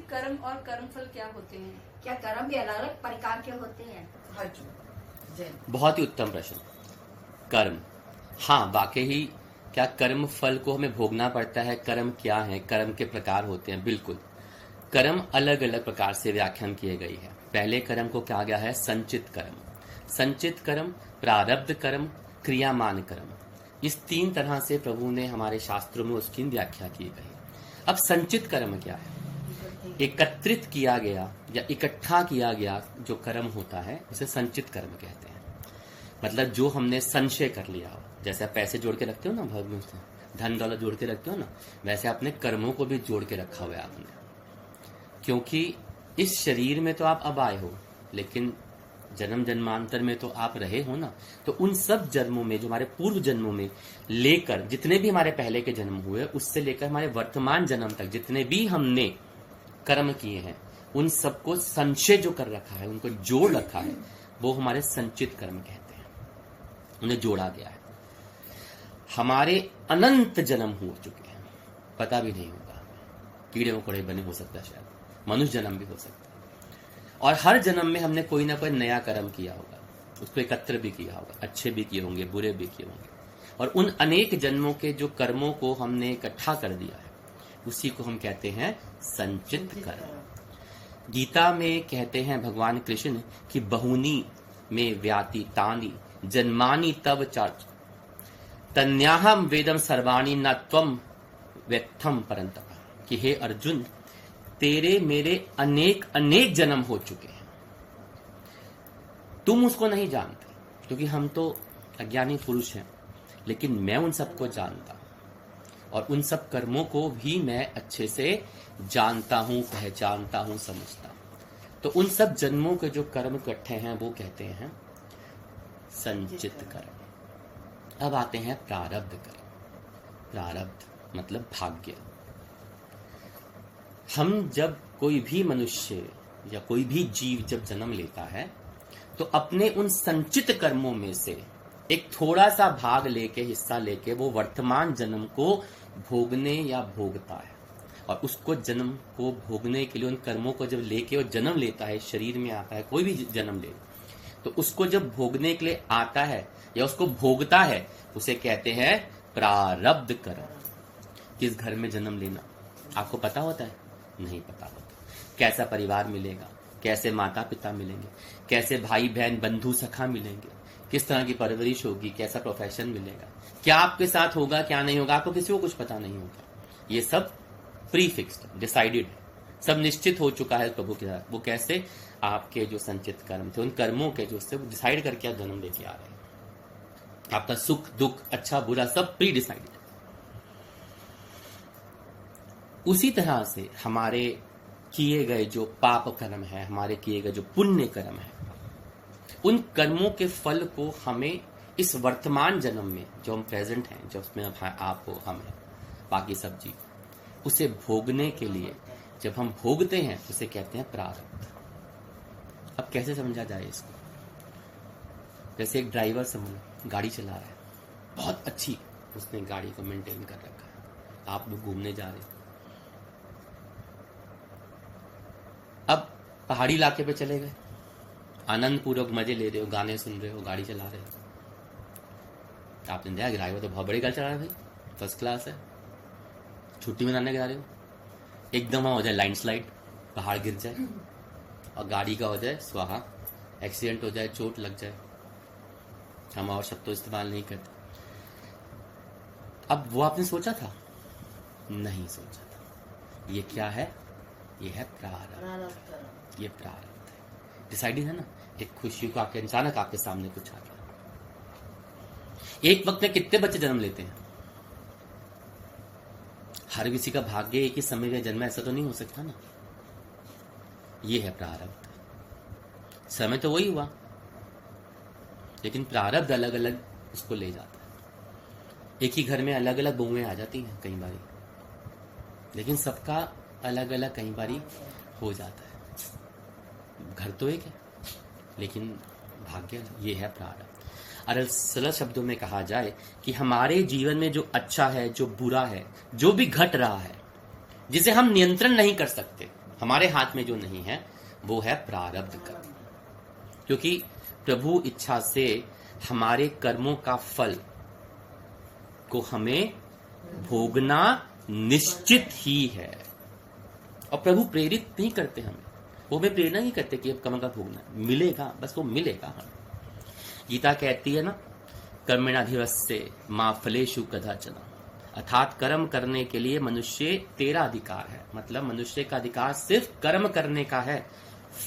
कर्म और कर्मफल क्या होते हैं? क्या कर्म भी अलग अलग प्रकार के होते हैं? बहुत ही उत्तम प्रश्न। कर्म, हाँ वाकई ही क्या कर्म फल को हमें भोगना पड़ता है? कर्म क्या है? कर्म के प्रकार होते हैं। बिल्कुल, कर्म अलग अलग प्रकार से व्याख्यान किए गई है। पहले कर्म को कहा गया है संचित कर्म, संचित कर्म, प्रारब्ध कर्म, क्रियामान कर्म। इस 3 तरह से प्रभु ने हमारे शास्त्रों में उसकी व्याख्या की गई। अब संचित कर्म क्या है? एकत्रित किया गया या इकट्ठा किया गया जो कर्म होता है उसे संचित कर्म कहते हैं। मतलब जो हमने संचय कर लिया हो, जैसे आप पैसे जोड़ के रखते हो ना, भगवान से धन दौलत जोड़ के रखते हो ना, वैसे अपने कर्मों को भी जोड़ के रखा हुआ है आपने। क्योंकि इस शरीर में तो आप अब आए हो, लेकिन जन्म जन्मांतर में तो आप रहे हो ना। तो उन सब जन्मों में, जो हमारे पूर्व जन्मों में लेकर, जितने भी हमारे पहले के जन्म हुए, उससे लेकर हमारे वर्तमान जन्म तक जितने भी हमने कर्म किए हैं, उन सबको संचय जो कर रखा है, उनको जोड़ रखा है, वो हमारे संचित कर्म कहते हैं। उन्हें जोड़ा गया है। हमारे अनंत जन्म हो चुके हैं, पता भी नहीं होगा। कीड़े मकोड़े बने हो सकता है, शायद मनुष्य जन्म भी हो सकता है। और हर जन्म में हमने कोई ना कोई नया कर्म किया होगा, उसको एकत्र भी किया होगा, अच्छे भी किए होंगे, बुरे भी किए होंगे। और उन अनेक जन्मों के जो कर्मों को हमने इकट्ठा कर दिया है, उसी को हम कहते हैं संचित कर्म। गीता में कहते हैं भगवान कृष्ण कि बहुनी में व्याति तानी जन्मानी तब चार्च तन्याहम वेदम सर्वाणी न त्वम व्यक्तम परंतप। कि हे अर्जुन, तेरे मेरे अनेक अनेक जन्म हो चुके हैं, तुम उसको नहीं जानते, क्योंकि हम तो अज्ञानी पुरुष हैं, लेकिन मैं उन सबको जानता हूं और उन सब कर्मों को भी मैं अच्छे से जानता हूं, पहचानता हूं, समझता हूं। तो उन सब जन्मों के जो कर्म इकट्ठे हैं वो कहते हैं संचित कर्म। अब आते हैं प्रारब्ध कर्म। प्रारब्ध मतलब भाग्य। हम जब कोई भी मनुष्य या कोई भी जीव जब जन्म लेता है, तो अपने उन संचित कर्मों में से एक थोड़ा सा भाग लेके, हिस्सा लेके, वो वर्तमान जन्म को भोगने या भोगता है। और उसको जन्म को भोगने के लिए उन कर्मों को जब लेके वो जन्म लेता है, शरीर में आता है, कोई भी जन्म ले, तो उसको जब भोगने के लिए आता है या उसको भोगता है, उसे कहते हैं प्रारब्ध कर्म। किस घर में जन्म लेना आपको पता होता है? नहीं पता होता। कैसा परिवार मिलेगा, कैसे माता पिता मिलेंगे, कैसे भाई बहन बंधु सखा मिलेंगे, किस तरह की परवरिश होगी, कैसा प्रोफेशन मिलेगा, क्या आपके साथ होगा, क्या नहीं होगा, आपको किसी को कुछ पता नहीं होगा। ये सब प्री फिक्स्ड, डिसाइडेड, सब निश्चित हो चुका है प्रभु के साथ। वो कैसे? आपके जो संचित कर्म थे, उन कर्मों के जो उससे डिसाइड करके आप जन्म लेके आ रहे हैं। आपका सुख दुख, अच्छा बुरा, सब प्री डिसाइडेड। उसी तरह से हमारे किए गए जो पाप कर्म है, हमारे किए गए जो पुण्य कर्म है, उन कर्मों के फल को हमें इस वर्तमान जन्म में, जो हम प्रेजेंट हैं, जो उसमें आप हो, हम हैं, बाकी सब जीव, उसे भोगने के लिए जब हम भोगते हैं उसे कहते हैं प्रारब्ध। अब कैसे समझा जाए इसको? जैसे एक ड्राइवर समझो, गाड़ी चला रहा है, बहुत अच्छी उसने गाड़ी को मेंटेन कर रखा है, आप लोग घूमने जा रहे हो, अब पहाड़ी इलाके पे चले गए, आनंद पूर्वक मजे ले रहे हो, गाने सुन रहे हो, गाड़ी चला रहे हो। आपने देखा ड्राइवर तो बहुत बड़ी गाड़ी चला रहा है भाई, फर्स्ट क्लास है, छुट्टी मनाने जा रहे हो, एकदम हो जाए लैंडस्लाइड, पहाड़ गिर जाए और गाड़ी का हो जाए स्वाहा, एक्सीडेंट हो जाए, चोट लग जाए। हम और शब्द तो इस्तेमाल नहीं करते। अब वो आपने सोचा था? नहीं सोचा था। ये क्या है? ये है प्रारब्ध। ये प्रारब्ध है, डिसाइडेड है ना। एक खुशी को आके अचानक आपके सामने कुछ आ गया। एक वक्त में कितने बच्चे जन्म लेते हैं? हर किसी का भाग्य एक ही समय में जन्म, ऐसा तो नहीं हो सकता ना। ये है प्रारब्ध। समय तो वही हुआ, लेकिन प्रारब्ध अलग अलग उसको ले जाता है। एक ही घर में अलग अलग बहुएं आ जाती हैं कई बारी, लेकिन सबका अलग अलग कई बारी हो जाता है। घर तो एक है, लेकिन भाग्य ये है प्रारब्ध। अगर सरल शब्दों में कहा जाए कि हमारे जीवन में जो अच्छा है, जो बुरा है, जो भी घट रहा है, जिसे हम नियंत्रण नहीं कर सकते, हमारे हाथ में जो नहीं है वो है प्रारब्ध कर्म, क्योंकि प्रभु इच्छा से हमारे कर्मों का फल को हमें भोगना निश्चित ही है। और प्रभु प्रेरित नहीं करते हमें, वो हमें प्रेरणा नहीं करते कि अब कर्म का भोगना मिलेगा, बस वो मिलेगा हमें। गीता कहती है ना, कर्मणाधिवस्य मां फलेषु कदाचन, अर्थात कर्म करने के लिए मनुष्य तेरा अधिकार है। मतलब मनुष्य का अधिकार सिर्फ कर्म करने का है,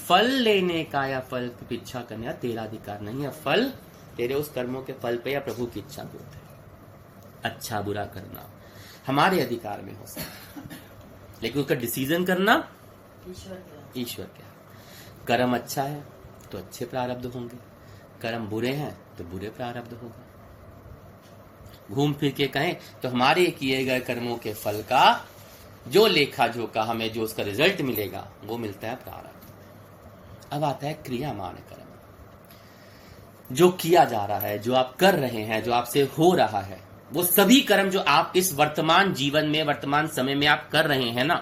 फल लेने का या फल की इच्छा करने का तेरा अधिकार नहीं है। फल तेरे उस कर्मों के फल पे या प्रभु की इच्छा पे होता है। अच्छा बुरा करना हमारे अधिकार में हो सकता है, लेकिन उसका डिसीजन करना ईश्वर क्या। कर्म अच्छा है तो अच्छे प्रारब्ध होंगे, कर्म बुरे हैं तो बुरे प्रारब्ध होगा। घूम फिर के कहें तो हमारे किए गए कर्मों के फल का जो लेखा जोखा, हमें जो उसका रिजल्ट मिलेगा वो मिलता है प्रारब्ध। अब आता है क्रियामान कर्म। जो किया जा रहा है, जो आप कर रहे हैं, जो आपसे हो रहा है, वो सभी कर्म जो आप इस वर्तमान जीवन में, वर्तमान समय में आप कर रहे हैं ना,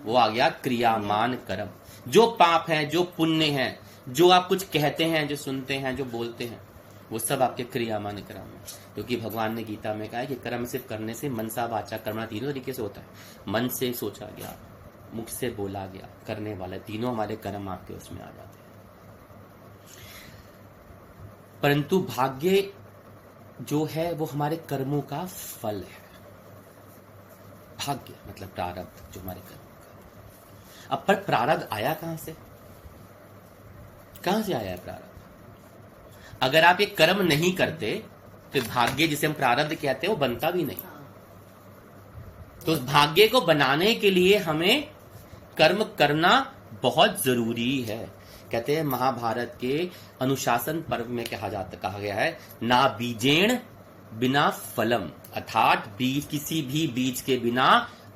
वो आ गया क्रियामान कर्म। जो पाप हैं, जो पुण्य हैं, जो आप कुछ कहते हैं, जो सुनते हैं, जो बोलते हैं, वो सब आपके क्रियामान कर्म है। क्योंकि भगवान ने गीता में कहा है कि कर्म सिर्फ करने से मनसा वाचा कर्मणा तीनों तरीके से होता है। मन से सोचा गया, मुख से बोला गया, करने वाला, तीनों हमारे कर्म आपके उसमें आ जाते हैं। परंतु भाग्य जो है वो हमारे कर्मों का फल है। भाग्य मतलब प्रारब्ध जो हमारे कर्मों का। अब पर प्रारब्ध आया कहां से? कहां से आया है प्रारब्ध? अगर आप ये कर्म नहीं करते तो भाग्य जिसे हम प्रारब्ध कहते हैं वो बनता भी नहीं। तो उस भाग्य को बनाने के लिए हमें कर्म करना बहुत जरूरी है। कहते हैं महाभारत के अनुशासन पर्व में कहा गया है, ना बीजेण बिना फलम, अर्थात बीज, किसी भी बीज के बिना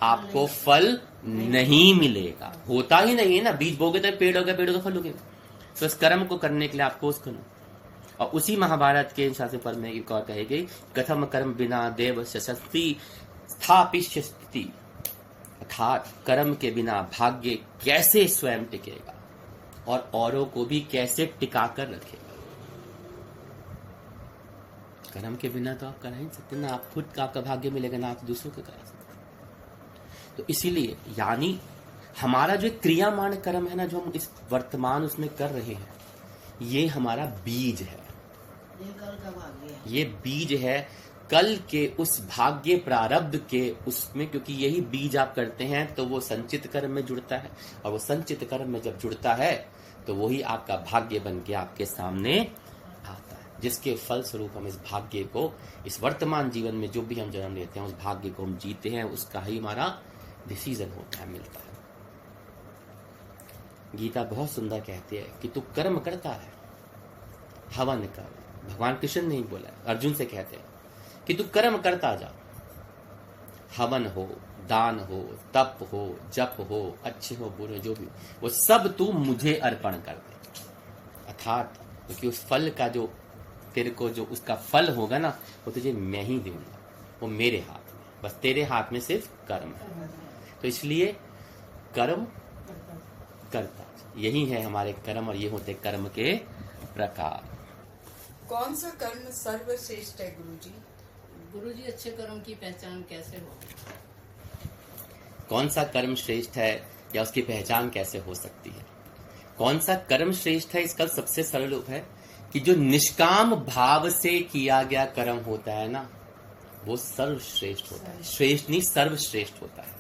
आपको फल नहीं मिलेगा। होता ही नहीं है ना, बीज बोगे तो पेड़ हो गया, पेड़ का फल हो गया। तो इस कर्म को करने के लिए आपको उसको करो। और उसी महाभारत के अनुशासन पर्व में एक और कही गई, कथम कर्म बिना देव शक्ति स्थापिष्यति, अर्थात कर्म के बिना भाग्य कैसे स्वयं टिकेगा और औरों को भी कैसे टिका कर रखेगा। कर्म के बिना तो आप करा ही नहीं सकते ना, आप खुद का आपका भाग्य मिलेगा ना आप दूसरों को करा सकते। तो इसीलिए यानी हमारा जो क्रियामान कर्म है ना, जो हम इस वर्तमान उसमें कर रहे हैं, ये हमारा बीज है। ये कल का भाग्य है, ये बीज है कल के उस भाग्य प्रारब्ध के उसमें। क्योंकि यही बीज आप करते हैं तो वो संचित कर्म में जुड़ता है, और वो संचित कर्म में जब जुड़ता है तो वही आपका भाग्य बन के आपके सामने आता है, जिसके फल स्वरूप हम इस भाग्य को, इस वर्तमान जीवन में जो भी हम जन्म लेते हैं, उस भाग्य को हम जीते हैं, उसका ही हमारा डिसीजन होता है, मिलता है। गीता बहुत सुंदर कहती है कि तू कर्म करता है, हवन कर। भगवान कृष्ण ने ही बोला, अर्जुन से कहते हैं कि तू कर्म करता जा, हवन हो, दान हो, तप हो, जप हो, अच्छे हो बुरे जो भी, वो सब तू मुझे अर्पण कर दे। अर्थात क्योंकि उस फल का जो तेरे को जो उसका फल होगा ना, वो तुझे मैं ही दूंगा, वो मेरे हाथ में, बस तेरे हाथ में सिर्फ कर्म है। तो इसलिए कर्म करता, यही है हमारे कर्म, और ये होते कर्म के प्रकार। कौन सा कर्म सर्वश्रेष्ठ है गुरुजी? गुरुजी, अच्छे कर्म की पहचान कैसे हो? कौन सा कर्म श्रेष्ठ है या उसकी पहचान कैसे हो सकती है? कौन सा कर्म श्रेष्ठ है, इसका सबसे सरल रूप है कि जो निष्काम भाव से किया गया कर्म होता है ना, वो सर्वश्रेष्ठ होता है। श्रेष्ठ नहीं, सर्वश्रेष्ठ होता है।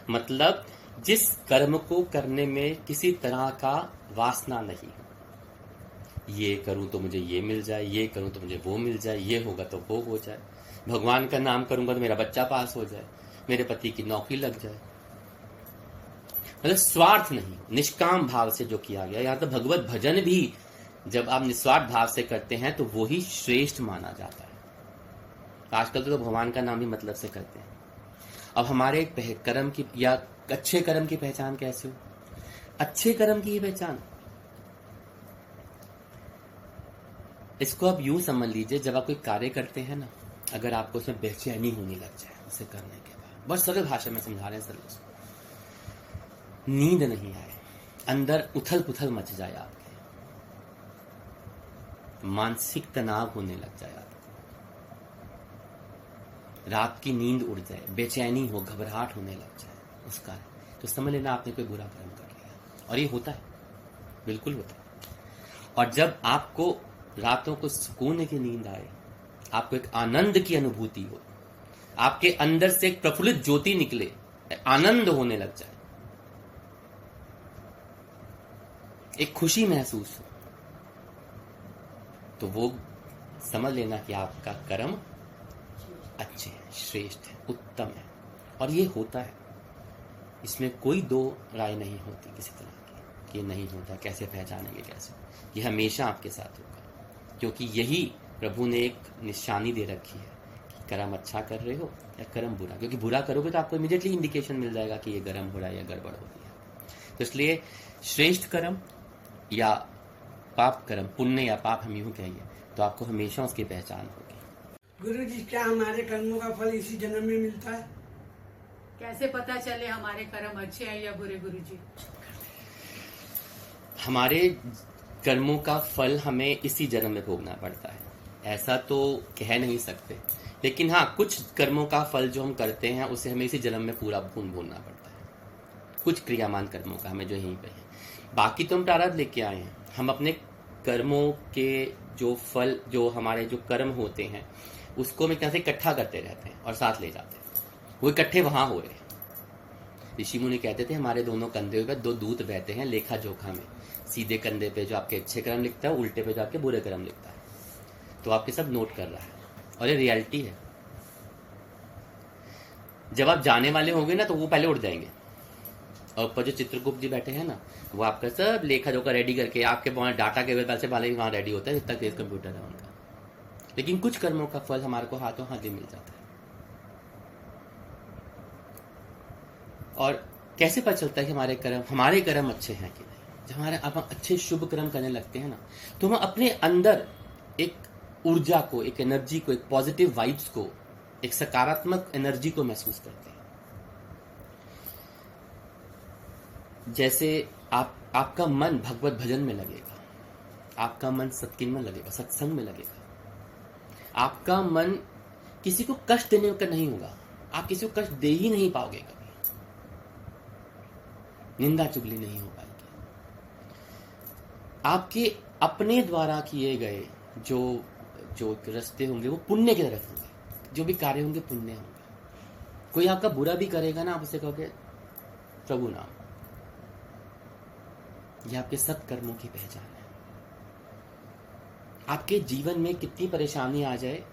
मतलब जिस कर्म को करने में किसी तरह का वासना नहीं, ये करूं तो मुझे ये मिल जाए, ये करूं तो मुझे वो मिल जाए, ये होगा तो वो हो जाए, भगवान का नाम करूंगा तो मेरा बच्चा पास हो जाए, मेरे पति की नौकरी लग जाए। मतलब स्वार्थ नहीं, निष्काम भाव से जो किया गया। यहाँ तो भगवत भजन भी जब आप निस्वार्थ भाव से करते हैं तो वो ही श्रेष्ठ माना जाता है। आजकल तो भगवान का नाम ही मतलब से करते हैं। अब हमारे कर्म की या अच्छे कर्म की पहचान कैसे हो? अच्छे कर्म की पहचान इसको आप यूं समझ लीजिए, जब आप कोई कार्य करते हैं ना, अगर आपको उसमें बेचैनी होने लग जाए उसे करने के बाद, बहुत सरल भाषा में समझा रहे हैं सर, नींद नहीं आए, अंदर उथल पुथल मच जाए, आपके मानसिक तनाव होने लग जाए, आपको रात की नींद उड़ जाए, बेचैनी हो, घबराहट होने लग जाए, उसका तो समझ लेना आपने कोई बुरा कर्म कर लिया। और ये होता है, बिल्कुल होता है। और जब आपको रातों को सुकून की नींद आए, आपको एक आनंद की अनुभूति हो, आपके अंदर से एक प्रफुल्लित ज्योति निकले, आनंद होने लग जाए, एक खुशी महसूस हो, तो वो समझ लेना कि आपका कर्म अच्छे है, श्रेष्ठ है, उत्तम है। और ये होता है, इसमें कोई दो राय नहीं होती किसी तरह की कि ये नहीं होता, कैसे पहचानेंगे, कैसे। ये हमेशा आपके साथ होगा, क्योंकि यही प्रभु ने एक निशानी दे रखी है कि कर्म अच्छा कर रहे हो या कर्म बुरा। क्योंकि बुरा करोगे तो आपको इमीडिएटली इंडिकेशन मिल जाएगा कि ये गर्म हो रहा है या गड़बड़ हो रही है। तो इसलिए श्रेष्ठ कर्म या पाप कर्म, पुण्य या पाप हम यूं कहिए, तो आपको हमेशा उसकी पहचान होगी। गुरुजी, क्या हमारे कर्मों का फल इसी जन्म में मिलता है? कैसे पता चले हमारे कर्म अच्छे हैं या बुरे, गुरुजी? हमारे कर्मों का फल हमें इसी जन्म में भोगना पड़ता है, ऐसा तो कह नहीं सकते। लेकिन हाँ, कुछ कर्मों का फल जो हम करते हैं उसे हमें इसी जन्म में पूरा भोगना पड़ता है, कुछ क्रियामान कर्मों का हमें जो यहीं पे है। बाकी तो हम प्रारब्ध लेके आए हैं, हम अपने कर्मों के जो फल, जो हमारे जो कर्म होते हैं, उसको हम एक तरह से इकट्ठा करते रहते हैं और साथ ले जाते हैं, वो इकट्ठे वहां हो रहे हैं। ऋषि मुनि कहते थे हमारे दोनों कंधे पे दो दूत बहते हैं लेखा जोखा में, सीधे कंधे पे जो आपके अच्छे कर्म लिखता है, उल्टे पे जो आपके बुरे कर्म लिखता है। तो आपके सब नोट कर रहा है और ये रियलिटी है। जब आप जाने वाले होंगे ना तो वो पहले उड़ जाएंगे, और ऊपर जो चित्रगुप्त जी बैठे हैं ना, वो आपका सब लेखा जोखा रेडी करके आपके डाटा के पहले से पहले वहां रेडी होता है, जितना तेज कंप्यूटर है उनका। लेकिन कुछ कर्मों का फल हमारे को हाथों हाथ ही मिल जाता है। और कैसे पता चलता है कि हमारे कर्म अच्छे हैं कि नहीं? जब हम अच्छे शुभ कर्म करने लगते हैं ना, तो हम अपने अंदर एक ऊर्जा को, एक एनर्जी को, एक पॉजिटिव वाइब्स को, एक सकारात्मक एनर्जी को महसूस करते हैं। जैसे आपका मन भगवत भजन में लगेगा, आपका मन सत्कीर्तन में लगेगा, सत्संग में लगेगा, आपका मन किसी को कष्ट देने का नहीं होगा, आप किसी को कष्ट दे ही नहीं पाओगे कभी, निंदा चुगली नहीं हो पाएगी। आपके अपने द्वारा किए गए जो रास्ते होंगे वो पुण्य की तरफ होंगे, जो भी कार्य होंगे पुण्य होंगे। कोई आपका बुरा भी करेगा ना, आप उसे कहोगे प्रभु नाम, यह आपके सत्कर्मों की पहचान है। आपके जीवन में कितनी परेशानी आ जाए,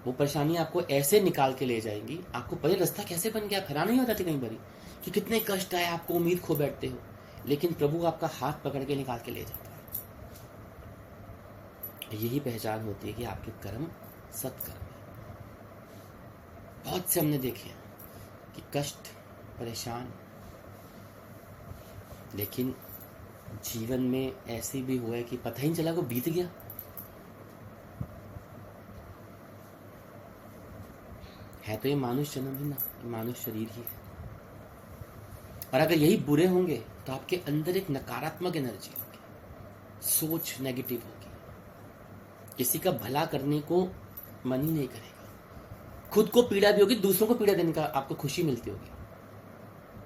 वो परेशानी आपको ऐसे निकाल के ले जाएंगी, आपको पता रास्ता कैसे बन गया, हैरान नहीं हो जाती कई बारी कि कितने कष्ट आए, आपको उम्मीद खो बैठते हो, लेकिन प्रभु आपका हाथ पकड़ के निकाल के ले जाता है। यही पहचान होती है कि आपके कर्म सत्कर्म है। बहुत से हमने देखे हैं कि कष्ट, परेशान, लेकिन जीवन में ऐसे भी हुआ है कि पता ही नहीं चला, वो बीत गया। है तो ये मानुष जन्म ही ना, मानुष शरीर ही है। और अगर यही बुरे होंगे तो आपके अंदर एक नकारात्मक एनर्जी होगी, सोच नेगेटिव होगी, किसी का भला करने को मन ही नहीं करेगा, खुद को पीड़ा भी होगी, दूसरों को पीड़ा देने का आपको खुशी मिलती होगी।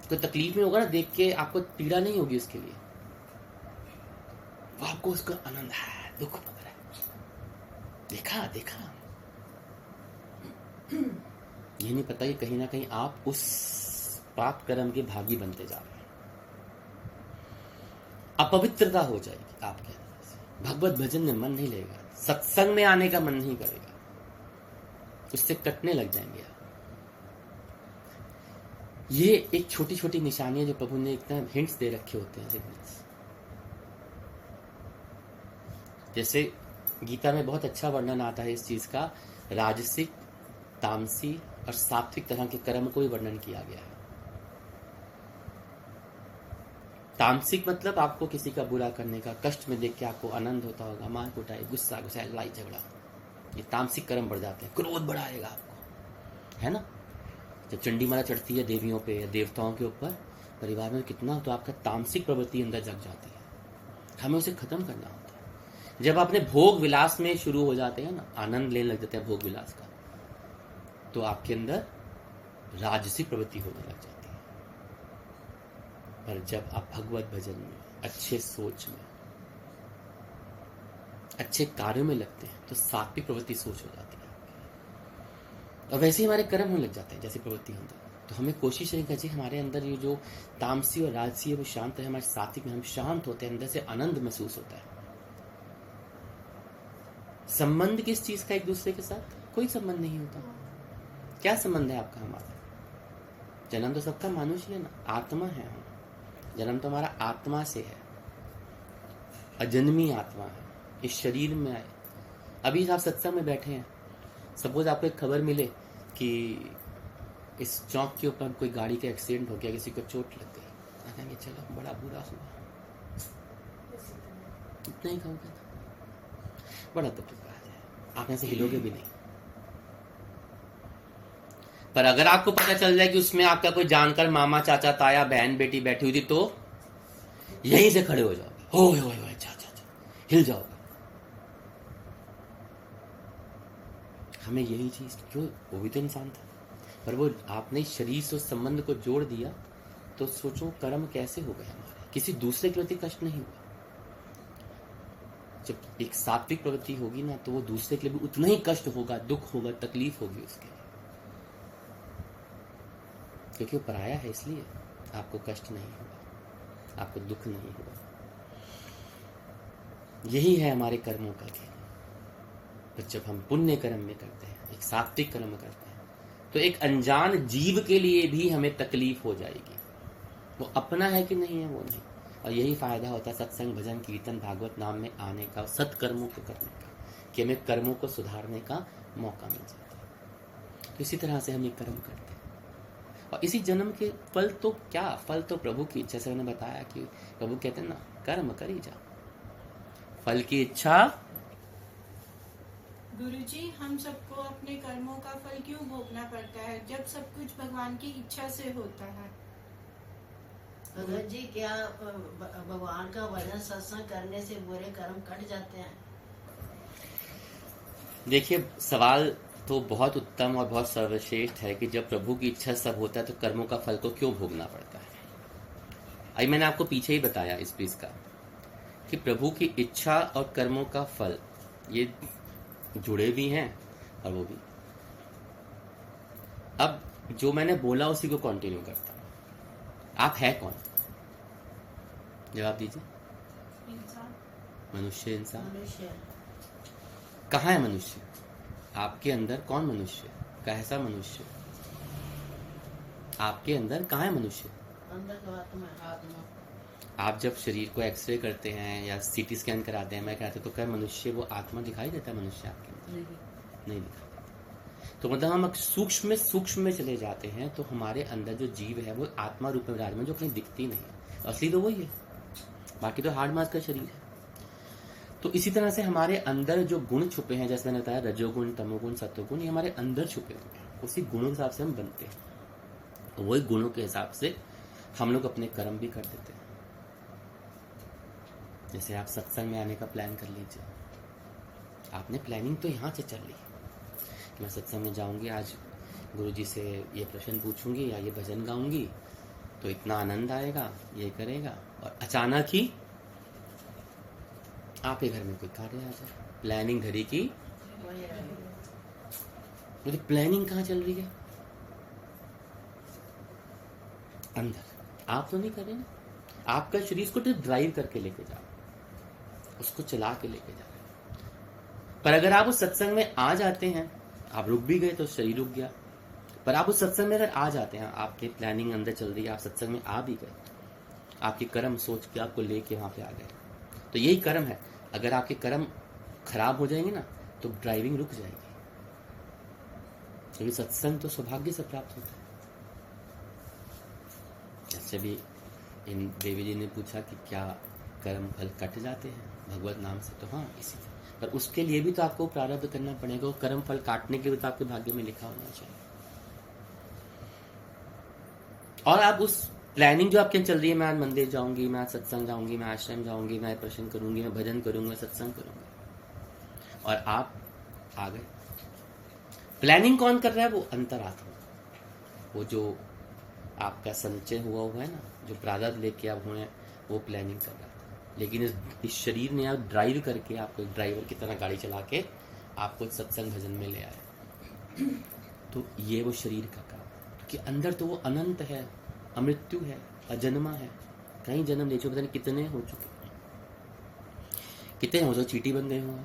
कोई तकलीफ में होगा ना, देख के आपको पीड़ा नहीं होगी उसके लिए, वो आपको उसका आनंद है, दुख लग रहा है, देखा ये नहीं पता कि कहीं ना कहीं आप उस पाप कर्म के भागी बनते जा रहे हैं। अपवित्रता हो जाएगी आपके अंदर से, भगवत भजन में मन नहीं लगेगा, सत्संग में आने का मन नहीं करेगा, उससे कटने लग जाएंगे आप। ये एक छोटी छोटी निशानियां जो प्रभु ने इतना हिंट्स दे रखे होते हैं, सिग्नल्स। जैसे गीता में बहुत अच्छा वर्णन आता है इस चीज का, राजसिक, तामसी और सात्विक तरह के कर्म को भी वर्णन किया गया है। तामसिक मतलब आपको किसी का बुरा करने का, कष्ट में देख के आपको आनंद होता होगा, मार कुटाई, गुस्सा, लड़ाई झगड़ा, ये तामसिक कर्म बढ़ जाते हैं, क्रोध बढ़ाएगा आपको, है ना। जब चंडी माला चढ़ती है देवियों पे या देवताओं के ऊपर, परिवार में कितना तो आपका तामसिक प्रवृत्ति अंदर जग जाती है, हमें उसे खत्म करना होता है। जब अपने भोग विलास में शुरू हो जाते हैं ना, आनंद लेने लग जाते हैं भोग विलास का, तो आपके अंदर राजसिक प्रवृत्ति होने लग जाती है। पर जब आप भगवत भजन में, अच्छे सोच में, अच्छे कार्यों में लगते हैं तो सात्विक प्रवृत्ति सोच हो जाती है और वैसे ही हमारे कर्म होने लग जाते हैं जैसी प्रवृत्ति होती है। तो हमें कोशिश नहीं करनी चाहिए हमारे अंदर ये जो तामसी और राजसी है वो शांत है, हमारे सात्विक में हम शांत होते हैं, अंदर से आनंद महसूस होता है। संबंध किस चीज का एक दूसरे के साथ? कोई संबंध नहीं होता। क्या संबंध है आपका हमारा? जन्म तो सबका मनुष्य है ना, आत्मा है हम, जन्म तो हमारा आत्मा से है, अजन्मी आत्मा है, इस शरीर में आए। अभी आप सत्संग में बैठे हैं, सपोज आपको एक खबर मिले कि इस चौक के ऊपर कोई गाड़ी का एक्सीडेंट हो गया, किसी को चोट लग गई, कहेंगे चलो बड़ा बुरा हुआ, इतना ही कहोगे, बड़ा दुख लगा है, आप ऐसे हिलोगे भी नहीं। पर अगर आपको पता चल जाए कि उसमें आपका कोई जानकर मामा चाचा ताया बहन बेटी बैठी हुई थी, तो यहीं से खड़े हो जाओगे, हो चाचा, हिल जाओगे। हमें यही चीज क्यों, वो भी तो इंसान था, पर वो आपने शरीर से उस संबंध को जोड़ दिया, तो सोचो कर्म कैसे हो गए हमारे। किसी दूसरे के प्रति कष्ट नहीं हुआ। जब एक सात्विक प्रवृत्ति होगी ना, तो वो दूसरे के लिए भी उतना ही कष्ट होगा, दुख होगा, तकलीफ होगी उसके लिए, क्योंकि वो पराया है, इसलिए आपको कष्ट नहीं होगा, आपको दुख नहीं होगा। यही है हमारे कर्मों का खेल। तो जब हम पुण्य कर्म में करते हैं, एक सात्विक कर्म करते हैं, तो एक अनजान जीव के लिए भी हमें तकलीफ हो जाएगी। वो अपना है कि नहीं है वो नहीं। और यही फायदा होता है सत्संग भजन कीर्तन भागवत नाम में आने का, सत्कर्मों को करने का, कि हमें कर्मों को सुधारने का मौका मिल जाता है। तो इसी तरह से हम ये कर्म करते हैं और इसी जन्म के फल तो क्या, फल तो प्रभु की इच्छा से। मैंने बताया कि प्रभु कहते हैं ना, कर्म करी जा, फल की इच्छा। गुरुजी, हम सबको अपने कर्मों का फल क्यों भोगना पड़ता है जब सब कुछ भगवान की इच्छा से होता है? गुरुजी, क्या भगवान का भजन सत्संग करने से बुरे कर्म कट जाते हैं? देखिए, सवाल तो बहुत उत्तम और बहुत सर्वश्रेष्ठ है कि जब प्रभु की इच्छा सब होता है तो कर्मों का फल को क्यों भोगना पड़ता है। अभी मैंने आपको पीछे ही बताया इस बीच का कि प्रभु की इच्छा और कर्मों का फल ये जुड़े भी हैं और वो भी। अब जो मैंने बोला उसी को कंटिन्यू करता हूं। आप है कौन? जवाब दीजिए। इंसान। मनुष्य, इंसान। मनुष्य। कहाँ है मनुष्य? आपके अंदर कौन मनुष्य? कैसा मनुष्य? आपके अंदर कहाँ है मनुष्य? अंदर का आत्मा। आप जब शरीर को एक्सरे करते हैं या सीटी स्कैन कराते हैं, मैं कहते तो क्या मनुष्य वो आत्मा दिखाई देता है मनुष्य आपके अंदर? नहीं दिखाई देता। तो मतलब हम सूक्ष्म में चले जाते हैं तो हमारे अंदर जो जीव है वो आत्मा रूप में विराजमान, जो कहीं दिखती नहीं, असली तो वही है, बाकी तो हार्ड मास का शरीर है। तो इसी तरह से हमारे अंदर जो गुण छुपे हैं, जैसे मैंने बताया रजोगुण तमोगुण सत्वगुण, ये हमारे अंदर छुपे हुए हैं। उसी गुणों के हिसाब से हम बनते हैं, तो वही गुणों के हिसाब से हम लोग अपने कर्म भी कर देते हैं। जैसे आप सत्संग में आने का प्लान कर लीजिए, आपने प्लानिंग तो यहाँ से चल ली, मैं सत्संग में जाऊंगी, आज गुरुजी से ये प्रश्न पूछूंगी या ये भजन गाऊंगी तो इतना आनंद आएगा, ये करेगा, और अचानक ही आपके घर में कोई कार्य आ जाए, प्लानिंग घड़ी की। मुझे प्लानिंग कहाँ चल रही है? अंदर। आप तो नहीं कर रहे ना, आपका शरीर को तो ड्राइव करके लेके जा, उसको चला के लेके जा रहे। पर अगर आप उस सत्संग में आ जाते हैं, आप रुक भी गए तो शरीर रुक गया, पर आप उस सत्संग में अगर आ जाते हैं, आपकी प्लानिंग अंदर चल रही है, आप सत्संग में आ भी गए, आपके कर्म सोच के आपको लेके वहां पे आ गए, तो यही कर्म है। अगर आपके कर्म खराब हो जाएंगे ना तो ड्राइविंग रुक जाएगी, क्योंकि सत्संग तो सौभाग्य से प्राप्त होता है। जैसे भी इन देवी जी ने पूछा कि क्या कर्म फल कट जाते हैं भगवत नाम से, तो हाँ इसी, पर उसके लिए भी तो आपको प्रारब्ध करना पड़ेगा, कर्म फल काटने के भी तो आपके भाग्य में लिखा होना चाहिए। और आप उस प्लानिंग जो आपके चल रही है, मैं आज मंदिर जाऊंगी, मैं आज सत्संग जाऊंगी, मैं आश्रम जाऊंगी, मैं प्रश्न करूंगी, मैं भजन करूंगी, मैं सत्संग करूंगी, और आप आ गए। प्लानिंग कौन कर रहा है? वो अंतरात्मा, वो जो आपका संचय हुआ है ना, जो प्रारब्ध लेके आप हुए हैं, वो प्लानिंग कर रहा था। लेकिन इस शरीर ने आप ड्राइव करके, आपको एक ड्राइवर की तरह गाड़ी चला के आपको सत्संग भजन में ले आया। तो ये वो शरीर का काम, कि अंदर तो वो अनंत है, अमृत्यु है, अजन्मा है, कहीं जन्म ले चुके, पता नहीं कितने हो चुके, कितने हो जो चींटी बन गए हो,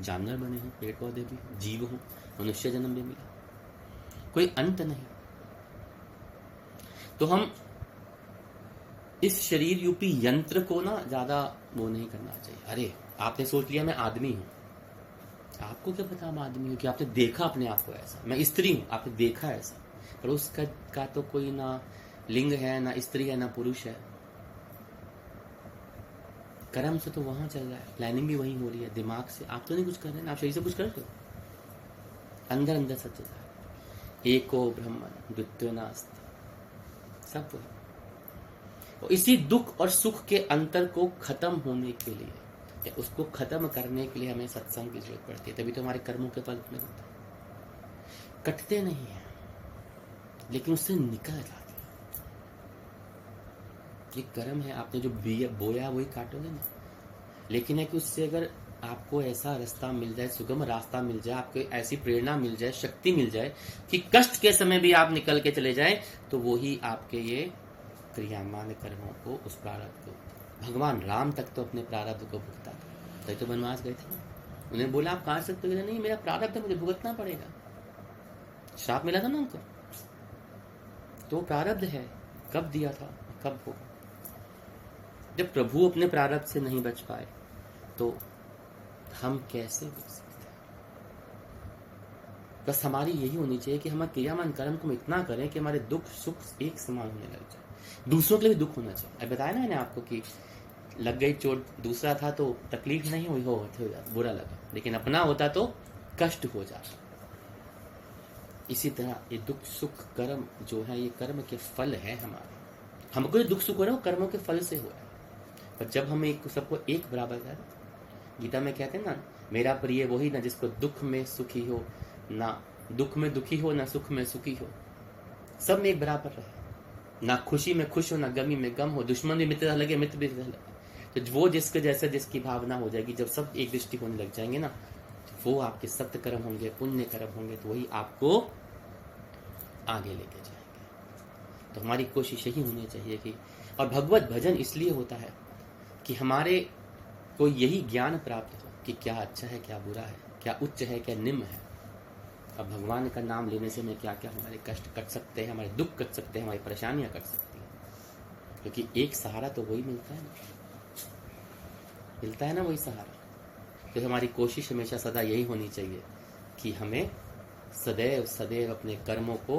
जानवर बने हो, पेड़ पौधे भी, जीव हो, मनुष्य जन्म भी मिला, कोई अंत नहीं। तो हम इस शरीर रूपी यंत्र को ना ज्यादा वो नहीं करना चाहिए। अरे आपने सोच लिया मैं आदमी हूं, आपको क्या पता हम आदमी हूं? कि आपने देखा अपने आप को ऐसा, मैं स्त्री हूं, आपने देखा ऐसा, पर उसका का तो कोई ना लिंग है, ना स्त्री है, ना पुरुष है। कर्म से तो वहां चल रहा है, प्लानिंग भी वहीं हो रही है, दिमाग से। आप तो नहीं कुछ कर रहे हैं, आप शरीर से कुछ कर रहे हो, अंदर अंदर सब चल रहा है। एको ब्रह्मन द्वितीयो नास्ति, सब वो है। और इसी दुख और सुख के अंतर को खत्म होने के लिए, या उसको खत्म करने के लिए हमें सत्संग की जरूरत पड़ती है। तभी तो हमारे कर्मों के फल में होते हैं, कटते नहीं है, लेकिन उससे निकल जाते हैं। ये कर्म है, आपने जो बोया वही काटोगे ना। लेकिन है कि उससे अगर आपको ऐसा रास्ता मिल जाए, सुगम रास्ता मिल जाए, आपको ऐसी प्रेरणा मिल जाए, शक्ति मिल जाए कि कष्ट के समय भी आप निकल के चले जाएं, तो वो ही आपके ये क्रियामान कर्मों को, उस प्रारब्ध को। भगवान राम तक तो अपने प्रारब्ध को भुगता था, तभी तो वनवास गए थे। उन्हें बोला आप कहां सकते हो? नहीं, मेरा प्रारब्ध है, मुझे भुगतना पड़ेगा। श्राप मिला था ना उनको, तो प्रारब्ध है, कब दिया था, कब होगा। जब प्रभु अपने प्रारब्ध से नहीं बच पाए तो हम कैसे बच सकते हैं? बस हमारी यही होनी चाहिए कि हम क्रियामान कर्म को इतना करें कि हमारे दुख सुख एक समान होने लग जाए। दूसरों के लिए भी दुख होना चाहिए। अब बताया ना मैंने आपको कि लग गई चोट, दूसरा था तो तकलीफ नहीं हुई, हो बुरा लगा, लेकिन अपना होता तो कष्ट हो जाता। इसी तरह ये दुख सुख कर्म जो है, ये कर्म के फल है हमारे। हमको जो दुख सुख हो रहा है वो कर्मों के फल से हो रहा है। पर जब हम एक सबको एक बराबर कर, गीता में कहते हैं ना, मेरा प्रिय वही ना जिसको दुख में सुखी हो, ना दुख में दुखी हो, ना सुख में सुखी हो, सब में एक बराबर रहे। ना खुशी में खुश हो, ना गमी में गम हो, दुश्मन भी मित्र लगे, मित्र भी लगे। तो वो जिसके जैसे जिसकी भावना हो जाएगी, जब सब एक दृष्टि होने लग जाएंगे ना, तो वो आपके सत्य कर्म होंगे, पुण्य कर्म होंगे, तो वही आपको आगे लेके जाएंगे। तो हमारी कोशिश यही होनी चाहिए कि, और भगवत भजन इसलिए होता है कि हमारे को यही ज्ञान प्राप्त हो कि क्या अच्छा है, क्या बुरा है, क्या उच्च है, क्या निम्न है। अब भगवान का नाम लेने से हमें क्या क्या हमारे कष्ट कट सकते हैं, हमारे दुख कट सकते हैं, हमारी परेशानियां कट सकती हैं। क्योंकि एक सहारा तो वही मिलता है ना, मिलता है ना वही सहारा। तो हमारी कोशिश हमेशा सदा यही होनी चाहिए कि हमें सदैव सदैव अपने कर्मों को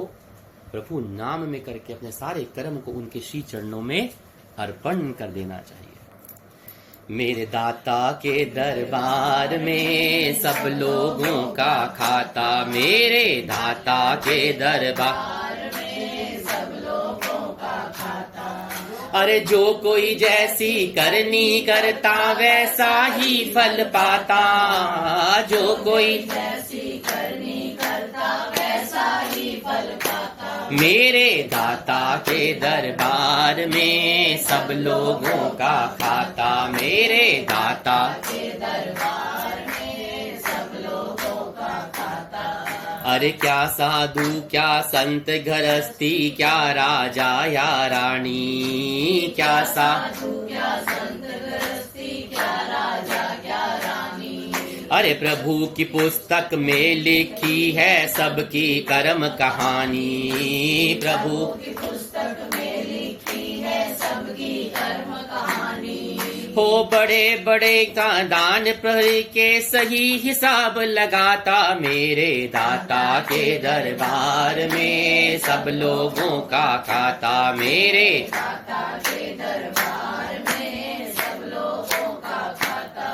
प्रभु नाम में करके, अपने सारे कर्म को उनके श्री चरणों में अर्पण कर देना चाहिए। मेरे दाता के दरबार में सब लोगों का खाता, मेरे दाता के दरबार में सब लोगों का खाता। अरे जो कोई जैसी करनी करता वैसा ही फल पाता, जो कोई जैसी करनी करता वैसा ही फल पाता। मेरे दाता के दरबार में सब लोगों का खाता, मेरे दाता के दरबार में सब लोगों का खाता। अरे क्या साधु क्या संत गृहस्थी, क्या राजा या रानी, क्या साधु क्या संत गृहस्थी, क्या राजा क्या रानी। अरे प्रभु की पुस्तक में लिखी है सबकी कर्म कहानी, प्रभु की पुस्तक में लिखी है सबकी कर्म कहानी। हो बड़े बड़े का दान प्रहरी के सही हिसाब लगाता, मेरे दाता के दरबार में सब लोगों का खाता, मेरे दाता के दरबार में सब लोगों का खाता।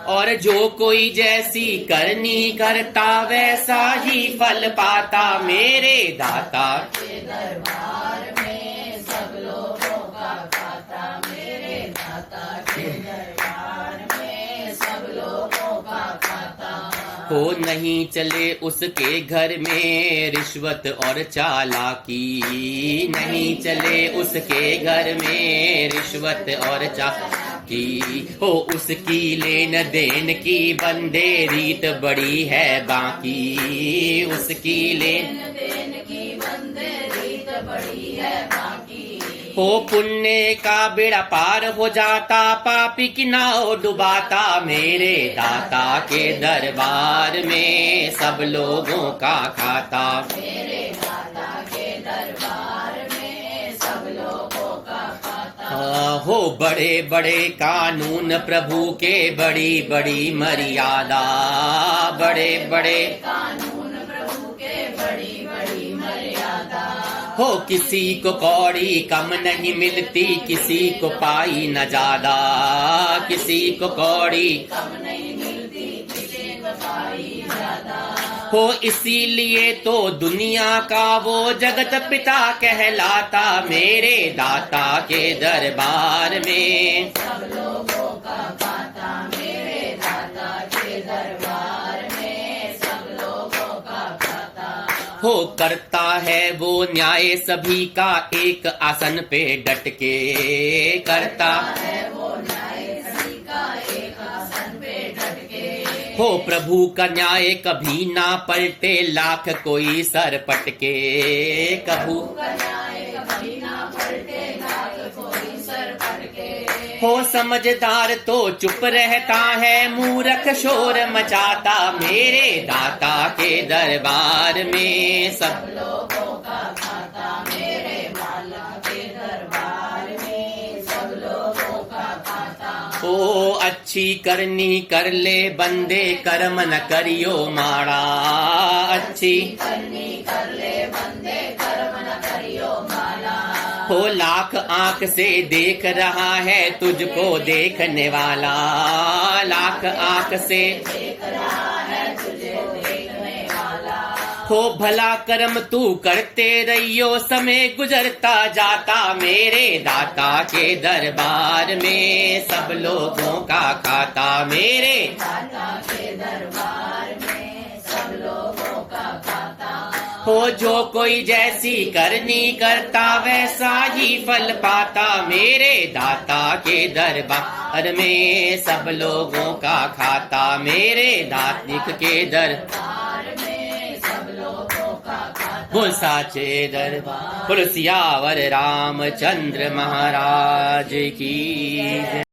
और जो कोई जैसी करनी करता वैसा ही फल पाता, मेरे दाता के दरबार में हो नहीं चले उसके घर में रिश्वत और चालाकी, नहीं चले उसके घर में रिश्वत और चालाकी। हो उसकी लेन देन की बंदे रीत बड़ी है बाकी, उसकी लेन देन की बंदे रीत बड़ी है बाकी। हो पुण्य का बेड़ा पार हो जाता, पापी की नाव डुबाता, मेरे दाता के दरबार में सब लोगों का खाता, मेरे दाता के दरबार में सब लोगों का खाता। हो बड़े बड़े कानून प्रभु के, बड़ी बड़ी मर्यादा, बड़े बड़े कानून प्रभु के, बड़ी बड़ी मर्यादा। हो किसी को कौड़ी कम नहीं मिलती, किसी को पाई न ज्यादा, किसी को कौड़ी कम नहीं मिलती, किसी को पाई ज्यादा। हो इसीलिए तो दुनिया का वो जगत पिता कहलाता, मेरे दाता के दरबार में सब लोगों का खाता, मेरे दाता के दरबार में सब लोगों का खाता। हो करता है वो न्याय सभी का, एक आसन पे डट के करता है वो न्याय सभी का, एक आसन पे डट के। हो प्रभु का न्याय कभी ना पलटे, लाख कोई सर पटके, प्रभु का न्याय कभी ना पलटे, लाख कोई सर पटके। हो समझदार तो चुप रहता है, मूर्ख शोर मचाता, मेरे दाता के दरबार में सब लोगों का खाता, मेरे वाला के दरबार में सब लोगों का खाता। ओ अच्छी करनी कर ले बंदे, कर्म न करियो माड़ा, अच्छी करनी कर ले बंदे, कर्म न करियो माड़ा। हो लाख आंख से देख रहा है तुझको देखने वाला, लाख आंख से देख रहा है तुझे देखने वाला। हो भला कर्म तू करते रहियो, समय गुजरता जाता, मेरे दाता के दरबार में सब लोगों का खाता, मेरे दाता के दरबार में सब लोगों का खाता। हो जो कोई जैसी करनी करता, वैसा ही फल पाता, मेरे दाता के दरबार में सब लोगों का खाता, मेरे दातिक के दरबार में सब लोगों का खाता। बोल साचे दरबार, बोल सियावर रामचंद्र महाराज की।